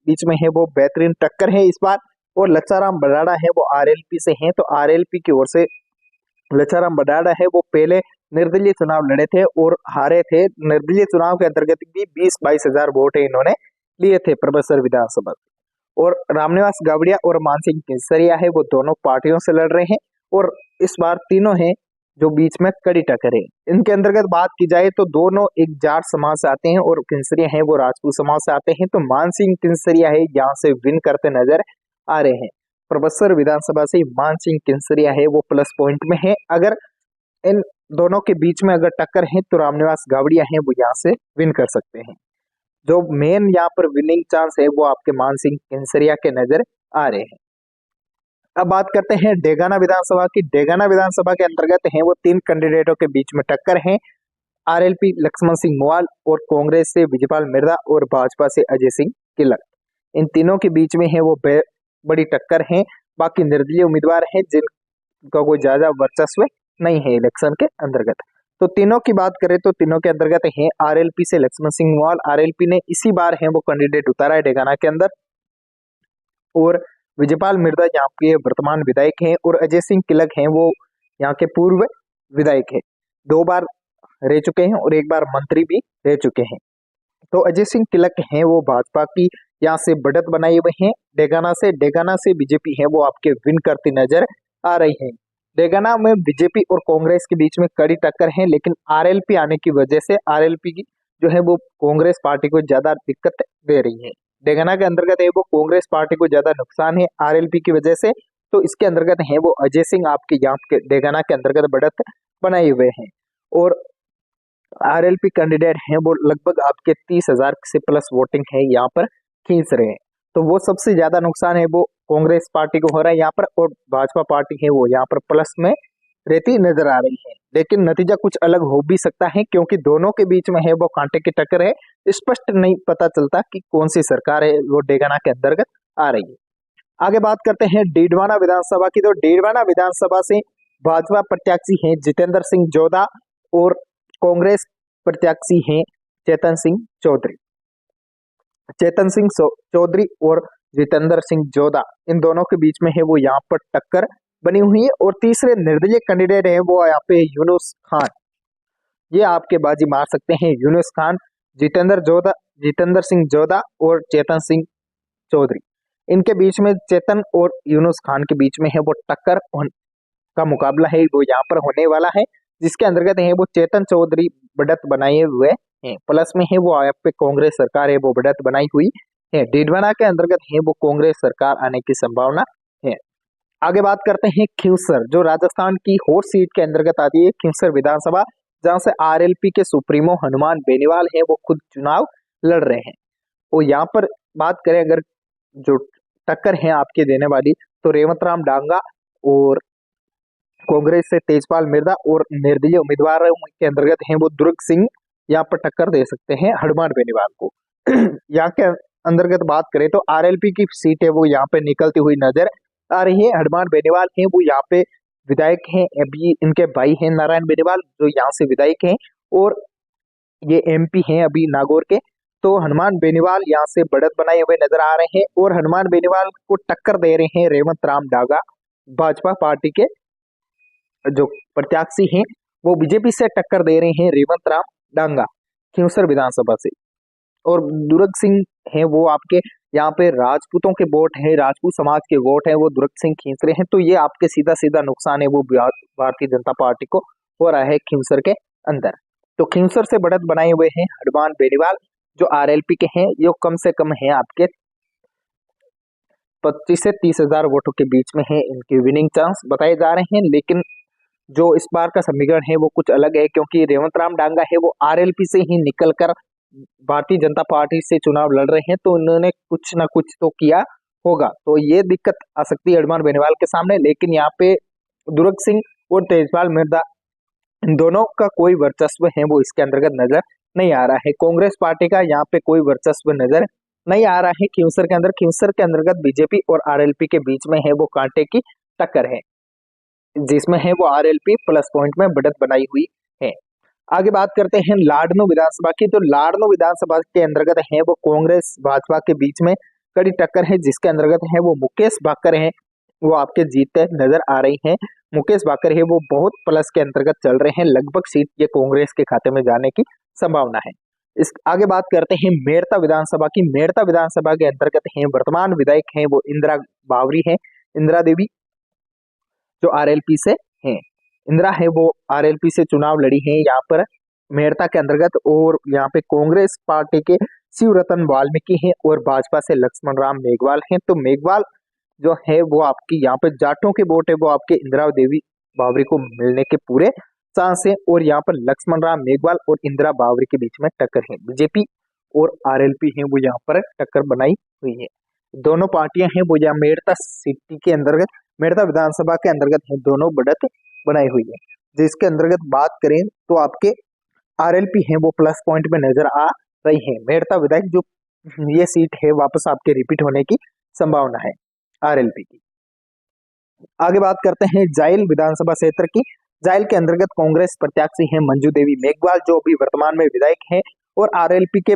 बीच में है वो बेहतरीन टक्कर है इस बार। और लच्छाराम बराड़ा है वो आरएलपी से हैं, तो आरएलपी की ओर से लच्छाराम बराड़ा है वो पहले निर्दलीय चुनाव लड़े थे और हारे थे। निर्दलीय चुनाव के अंतर्गत भी 20-22 हजार वोट इन्होंने लिए थे प्रबसर विधानसभा। और रामनिवास गावड़िया और मानसिंह केसरिया है वो दोनों पार्टियों से लड़ रहे हैं और इस बार तीनों हैं जो बीच में कड़ी टक्कर है। इनके अंतर्गत बात की जाए तो दोनों एक जाट समाज से आते हैं और केसरिया है वो राजपूत समाज से आते हैं, तो मानसिंह केसरिया है यहाँ से विन करते नजर आ रहे हैं। प्रबसर विधानसभा से मानसिंह केसरिया है वो प्लस पॉइंट में है। अगर इन दोनों के बीच में अगर टक्कर है तो रामनिवास गावड़िया है वो यहाँ से विन कर सकते हैं। जो मेन यहाँ पर विनिंग चांस है वो आपके मानसिंह केसरिया के नजर आ रहे हैं। अब बात करते हैं डेगाना विधानसभा की। डेगाना विधानसभा के अंतर्गत है वो 3 कैंडिडेटों के बीच में टक्कर है। आरएलपी लक्ष्मण सिंह मुवाल और कांग्रेस से विजयपाल मिर्धा और भाजपा से अजय सिंह किलक, इन तीनों के बीच में है वो बड़ी टक्कर है। बाकी निर्दलीय उम्मीदवार हैं जिनका कोई ज्यादा वर्चस्व नहीं है इलेक्शन के अंतर्गत। तो तीनों की बात करें तो तीनों के अंतर्गत है आरएलपी से लक्ष्मण सिंह मुवाल, आरएलपी ने इसी बार है वो कैंडिडेट उतारा है डेगाना के अंदर। और विजयपाल मिर्धा यहाँ के वर्तमान विधायक हैं और अजय सिंह किलक हैं वो यहाँ के पूर्व विधायक हैं, 2 बार रह चुके हैं और 1 बार मंत्री भी रह चुके हैं। तो अजय सिंह किलक हैं वो भाजपा की यहाँ से बढ़त बनाए हुए हैं। डेगाना से बीजेपी है वो आपके विन करती नजर आ रही है। डेगाना में बीजेपी और कांग्रेस के बीच में कड़ी टक्कर है, लेकिन आरएलपी आने की वजह से आरएलपी की जो है वो कांग्रेस पार्टी को ज्यादा दिक्कत दे रही है। डेगाना के अंतर्गत है वो कांग्रेस पार्टी को ज्यादा नुकसान है आरएलपी की वजह से, तो इसके अंतर्गत है वो अजय सिंह आपके यहाँ के डेगाना के अंतर्गत बढ़त बनाए हुए हैं। और आरएलपी कैंडिडेट हैं वो लगभग आपके 30,000 से प्लस वोटिंग है यहाँ पर खींच रहे हैं। तो वो सबसे ज्यादा नुकसान है वो कांग्रेस पार्टी को हो रहा है यहाँ पर, और भाजपा पार्टी है वो यहाँ पर प्लस में रहती नजर आ रही है। लेकिन नतीजा कुछ अलग हो भी सकता है क्योंकि दोनों के बीच में है वो कांटे की टक्कर है। स्पष्ट नहीं पता चलता कि कौन सी सरकार है वो डेगाना के अंतर्गत आ रही है। आगे बात करते हैं डीडवाना विधानसभा की। तो डीडवाना विधानसभा से भाजपा प्रत्याशी हैं जितेंद्र सिंह जोधा और कांग्रेस प्रत्याशी हैं चेतन सिंह चौधरी। चेतन सिंह चौधरी और जितेंद्र सिंह जोधा, इन दोनों के बीच में है वो यहाँ पर टक्कर बनी हुई है। और तीसरे निर्दलीय कैंडिडेट है वो यहाँ पे यूनुस खान, ये आपके बाजी मार सकते हैं। यूनुस खान, जितेंद्र सिंह जोधा और चेतन सिंह चौधरी, इनके बीच में चेतन और यूनुस खान के बीच में है वो टक्कर का मुकाबला है वो यहाँ पर होने वाला है, जिसके अंतर्गत है वो चेतन चौधरी बढ़त बनाए हुए हैं। प्लस में है वो यहाँ पे कांग्रेस सरकार है वो बढ़त बनाई हुई है। डीडवाना के अंतर्गत है वो कांग्रेस सरकार आने की संभावना है। आगे बात करते हैं खींवसर, जो राजस्थान की हॉट सीट के अंतर्गत आती है खींवसर विधानसभा, जहां से आरएलपी के सुप्रीमो हनुमान बेनीवाल है वो खुद चुनाव लड़ रहे हैं। और यहाँ पर बात करें अगर जो टक्कर है आपके देने वाली, तो रेवंत राम डांगा और कांग्रेस से तेजपाल मिर्धा और निर्दलीय उम्मीदवार के अंतर्गत हैं वो दुर्ग सिंह यहाँ पर टक्कर दे सकते हैं हनुमान बेनीवाल को। यहाँ के अंतर्गत बात करें तो आरएलपी की सीट है वो यहाँ पे निकलती हुई नजर आ रही है। हनुमान बेनीवाल हैं वो यहाँ पे विधायक हैं, अभी इनके भाई हैं नारायण बेनीवाल जो यहाँ से विधायक हैं और ये एमपी हैं अभी नागौर के। तो हनुमान बेनीवाल यहाँ से बढ़त बनाए हुए नजर आ रहे हैं और हनुमान बेनीवाल को टक्कर दे रहे हैं रेवंत राम डागा, भाजपा पार्टी के जो प्रत्याशी हैं वो बीजेपी से टक्कर दे रहे हैं रेवंत राम डांगा खींवसर विधानसभा से। और दुर्ग सिंह हैं वो आपके यहाँ पे राजपूतों के वोट है, राजपूत समाज के वोट है वो दुर्ग सिंह खींच रहे हैं। तो ये आपके सीधा सीधा नुकसान है वो भारतीय जनता पार्टी को हो रहा है खींवसर के अंदर। तो खींवसर से बढ़त बनाए हुए हैं हनुमान बेनीवाल जो आरएलपी के हैं, ये कम से कम है आपके 25 से 30,000 वोटों के बीच में है इनके विनिंग चांस बताए जा रहे हैं। लेकिन जो इस बार का समीकरण है वो कुछ अलग है क्योंकि रेवंत राम डांगा है वो आरएलपी से ही निकलकर भारतीय जनता पार्टी से चुनाव लड़ रहे हैं, तो उन्होंने कुछ ना कुछ तो किया होगा, तो ये दिक्कत आ सकती है हनुमान बेनीवाल के सामने। लेकिन यहाँ पे दुर्ग सिंह और तेजपाल मिर्धा इन दोनों का कोई वर्चस्व है वो इसके अंतर्गत नजर नहीं आ रहा है। कांग्रेस पार्टी का यहाँ पे कोई वर्चस्व नजर नहीं आ रहा है खींवसर के अंदर। खींवसर के अंतर्गत बीजेपी और आरएलपी के बीच में है वो कांटे की टक्कर है, जिसमें है वो आरएलपी प्लस पॉइंट में बढ़त बनाई हुई है। आगे बात करते हैं लाडनू विधानसभा की। तो लाडनू विधानसभा के अंतर्गत है वो कांग्रेस भाजपा के बीच में कड़ी टक्कर है, जिसके अंतर्गत है वो मुकेश भाकर है, वो आपके जीतते नजर आ रही हैं। मुकेश भाकर है वो बहुत प्लस के अंतर्गत चल रहे हैं, लगभग सीट ये कांग्रेस के खाते में जाने की संभावना है। इस आगे बात करते हैं मेड़ता विधानसभा की। मेड़ता विधानसभा के अंतर्गत है वर्तमान विधायक है वो इंदिरा बावरी है, इंदिरा देवी, जो आरएलपी से हैं। इंदिरा है वो आरएलपी से चुनाव लड़ी है यहाँ पर मेड़ता के अंतर्गत, और यहाँ पे कांग्रेस पार्टी के शिवरतन वाल्मीकि हैं और भाजपा से लक्ष्मण राम मेघवाल हैं। तो मेघवाल जो है वो आपकी यहाँ पे जाटों के वोट है वो आपके इंदिरा देवी बावरी को मिलने के पूरे चांस है, और यहाँ पर लक्ष्मण राम मेघवाल और इंदिरा बावरी के बीच में टक्कर है। बीजेपी और आरएलपी है वो यहाँ पर टक्कर बनाई हुई है। दोनों पार्टियां हैं वो यहाँ मेड़ता सिटी के अंतर्गत, मेड़ता विधानसभा के अंतर्गत है, दोनों बढ़त बनाई हुई है। जिसके अंतर्गत बात करें तो आपके आरएलपी है वो प्लस पॉइंट में नजर आ रही है। मेड़ता विधायक जो ये सीट है वापस आपके रिपीट होने की संभावना है आरएलपी की। आगे बात करते हैं जाइल विधानसभा क्षेत्र की। जाइल के अंतर्गत कांग्रेस प्रत्याशी हैं मंजू देवी मेघवाल, जो अभी वर्तमान में विधायक हैं, और आरएलपी के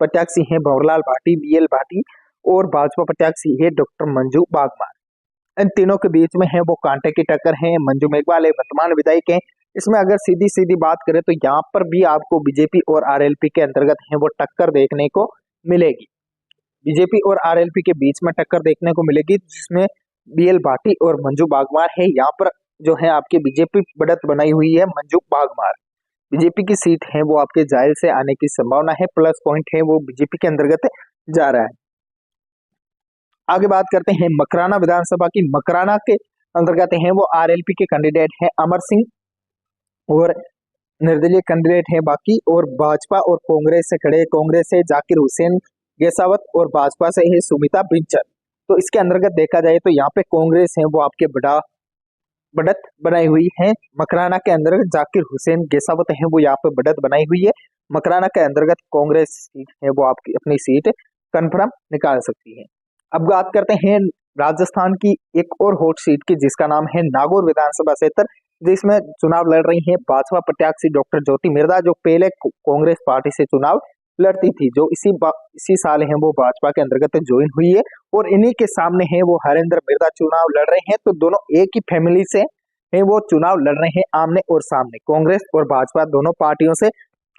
प्रत्याशी हैं भंवरलाल भाटी, बीएल भाटी, और भाजपा प्रत्याशी है डॉक्टर मंजू बागमार। इन तीनों के बीच में है वो कांटे की टक्कर है। मंजू मेघवाल वर्तमान विधायक हैं। इसमें अगर सीधी सीधी बात करें तो यहाँ पर भी आपको बीजेपी और आरएलपी के अंतर्गत है वो टक्कर देखने को मिलेगी। बीजेपी और आरएलपी के बीच में टक्कर देखने को मिलेगी, जिसमें बीएल भाटी और मंजू बागमार है। यहाँ पर जो है आपकी बीजेपी बढ़त बनाई हुई है, मंजू बागमार। बीजेपी की सीट है वो आपके जाइल से आने की संभावना है, प्लस पॉइंट है वो बीजेपी के अंतर्गत जा रहा है। आगे बात करते हैं मकराना विधानसभा की। मकराना के अंतर्गत है वो आरएलपी के कैंडिडेट है अमर सिंह, और निर्दलीय कैंडिडेट है बाकी, और भाजपा और कांग्रेस से खड़े, कांग्रेस से जाकिर हुसैन गेसावत और भाजपा से है सुमिता बिंचर। तो इसके अंतर्गत देखा जाए तो यहाँ पे कांग्रेस है वो आपके बढ़त बनाई हुई है। मकराना के अंतर्गत जाकिर हुसैन गेसावत है वो यहाँ पे बढ़त बनाई हुई है। मकराना के अंतर्गत कांग्रेस सीट है वो आपकी अपनी सीट कंफर्म निकाल सकती है। अब बात करते हैं राजस्थान की एक और हॉट सीट की, जिसका नाम है नागौर विधानसभा क्षेत्र, जिसमें चुनाव लड़ रही है भाजपा प्रत्याशी डॉक्टर ज्योति मिर्धा, जो पहले कांग्रेस पार्टी से चुनाव लड़ती थी, जो इसी साल है वो भाजपा के अंतर्गत ज्वाइन हुई है, और इन्हीं के सामने है वो हरेंद्र मिर्धा चुनाव लड़ रहे हैं। तो दोनों एक ही फैमिली से है वो चुनाव लड़ रहे हैं आमने और सामने, कांग्रेस और भाजपा दोनों पार्टियों से।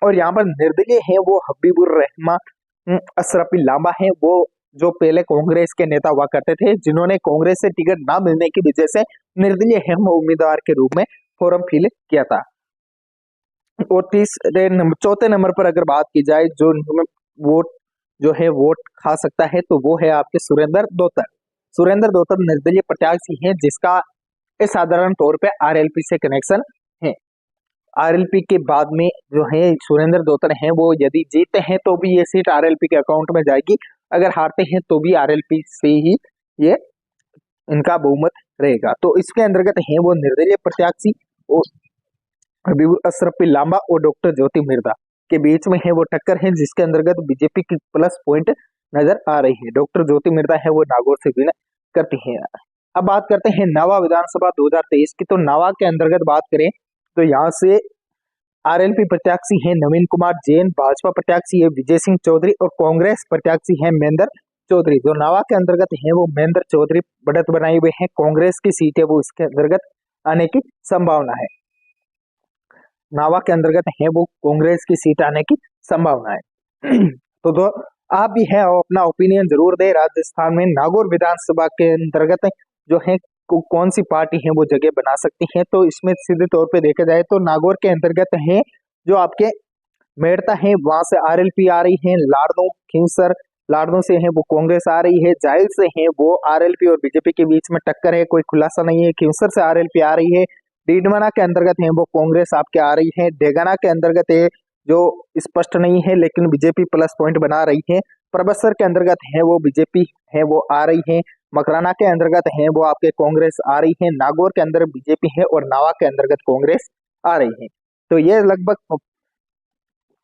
और यहाँ पर निर्दलीय है वो हबीबुर रहमान अशरफी लांबा है, वो जो पहले कांग्रेस के नेता हुआ करते थे, जिन्होंने कांग्रेस से टिकट ना मिलने की वजह से निर्दलीय है वो उम्मीदवार के रूप में फॉर्म फिल किया था। और चौथे नंबर पर अगर बात की जाए जो वोट खा सकता है, तो वो है आपके सुरेंद्र दोतर। सुरेंद्र दोतर निर्दलीय प्रत्याशी हैं, जिसका साधारण तौर पे आरएलपी से कनेक्शन है। आरएलपी के बाद में जो है सुरेंद्र दोतर हैं, वो यदि जीतते हैं तो भी ये सीट आरएलपी के अकाउंट में जाएगी, अगर हारते हैं तो भी आरएलपी से ही ये इनका बहुमत रहेगा। तो इसके अंतर्गत है वो निर्दलीय प्रत्याशी और हबीबुर अशरफी लांबा और डॉक्टर ज्योति मिर्धा के बीच में है वो टक्कर है, जिसके अंतर्गत बीजेपी की प्लस पॉइंट नजर आ रही है। डॉक्टर ज्योति मिर्धा है वो नागौर से विन करती है। अब बात करते हैं नावा विधानसभा 2023 की। तो नावा के अंतर्गत बात करें तो यहाँ से आरएलपी प्रत्याशी है नवीन कुमार जैन, भाजपा प्रत्याशी है विजय सिंह चौधरी, और कांग्रेस प्रत्याशी है महेंद्र चौधरी। जो नावा के अंतर्गत है वो महेंद्र चौधरी बढ़त बनाए हुए हैं, कांग्रेस की सीट है वो इसके अंतर्गत आने की संभावना है। नावा के अंतर्गत है वो कांग्रेस की सीट आने की संभावना है। तो आप भी है अपना ओपिनियन जरूर दे। राजस्थान में नागौर विधानसभा के अंतर्गत जो है कौन सी पार्टी है वो जगह बना सकती है। तो इसमें सीधे तौर पे देखा जाए तो नागौर के अंतर्गत है जो आपके मेड़ता है, वहां से आरएलपी आ रही है, लाड़नू खींवसर लाड़नू से है वो कांग्रेस आ रही है, जाइल से है वो आरएलपी और बीजेपी के बीच में टक्कर है, कोई खुलासा नहीं है। खींवसर से आरएलपी आ रही है, डीडमना के अंतर्गत है वो कांग्रेस आपके आ रही है, डेगाना के अंतर्गत है जो स्पष्ट नहीं है लेकिन बीजेपी प्लस पॉइंट बना रही है, परबसर के अंतर्गत है वो बीजेपी है वो आ रही है, मकराना के अंतर्गत है वो आपके कांग्रेस आ रही है, नागौर के अंदर बीजेपी है और नावा के अंतर्गत कांग्रेस आ रही है। तो ये लगभग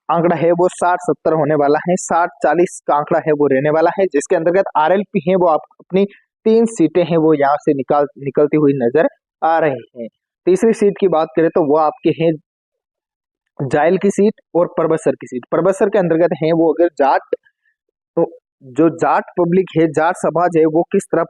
आंकड़ा है वो 60-70 होने वाला है, 60-40 का आंकड़ा है वो रहने वाला है, जिसके अंतर्गत आरएलपी है वो आप अपनी 3 सीटें हैं वो यहाँ से निकलती हुई नजर आ रही हैं। तीसरी सीट की बात करें तो वो आपके हैं जाइल की सीट और परबसर की सीट। परबसर के अंतर्गत है वो अगर जाट तो जो जाट पब्लिक है, जाट समाज है, वो किस तरफ